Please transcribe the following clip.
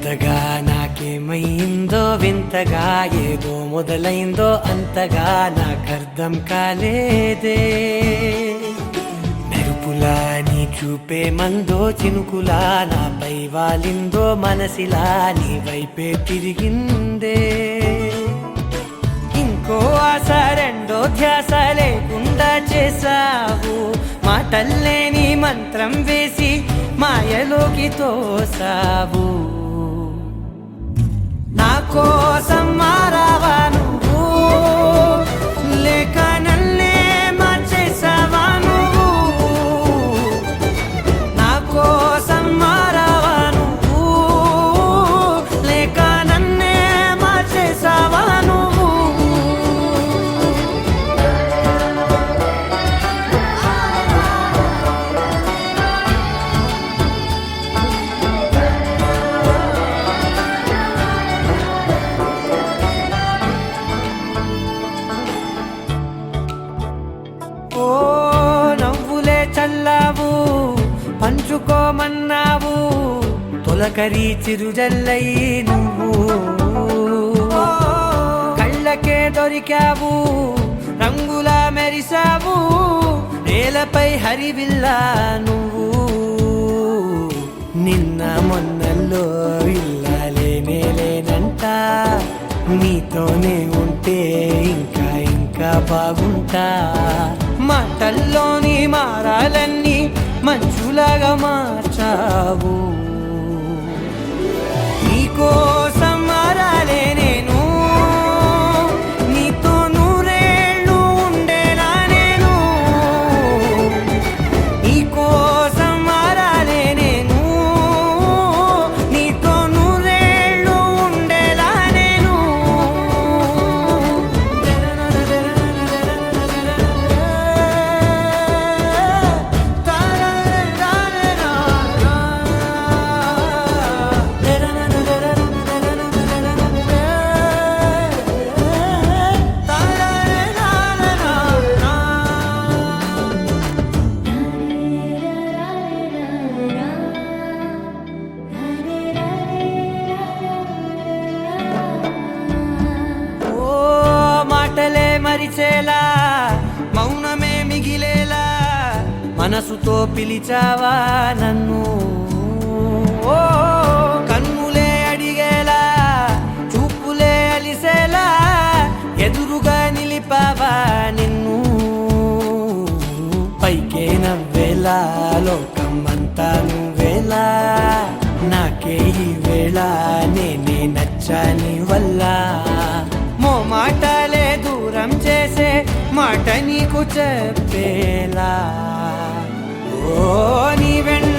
కొత్తగా నాకేమైందో వింతగా ఏదో మొదలైందో అంతగా నాకర్థం కాలేదే మెరుపులా నీ చూపే మందో చినుకులా నాపై వాలిందో మనసిలా నీ వైపే తిరిగిందే ఇంకో ఆశ రెండో ధ్యాస లేకుండా చేసావు మాటల్లే నీ మంత్రం వేసి మాయలోకి తోసావు నా కోసం మారావా నువ్వు లేక నన్నే మార్చేసావా నువ్వు నా కోసం మారావా నువ్వు లేక నన్నే మార్చేసావా నువ్వు ఓ నవ్వులే చల్లావు పంచుకోమన్నావు తొలకరి చిరుజల్లై నువ్వు కళ్ళకే దొరికావు రంగులా మెరిసావు నేలపై హరివిల్లా నువ్వు నిన్న మొన్నల్లో ఇల్లాలేనే లేనంట నీతోనే ఉంటే ఇంకా ఇంకా బాగుంటా మాటల్లోని మారాలన్నీ మంచులాగా మార్చావు నీకోసం మారాలే నేను నీతో నూరేళ్ళు ఉండేనా నేను నీకోసం మారాలే నేను నీతో నూరేళ్ళు ఉండేలా నేను మాటలే మరిచేలా మౌనమే మిగిలేలా మనసుతో పిలిచావా నన్ను ఓ కన్నులే అడిగేలా చూపులే అలిసేలా ఎదురుగా నిలిపావా నిన్ను పైకే నవ్వేలా లోకం అంతా నువ్వేలా నాకే ఈ వేళ నేనే నచ్చాని వల్ల మాటలే దూరం చేసే మాట నీకు చెప్పేలా ఓ నీ వెంట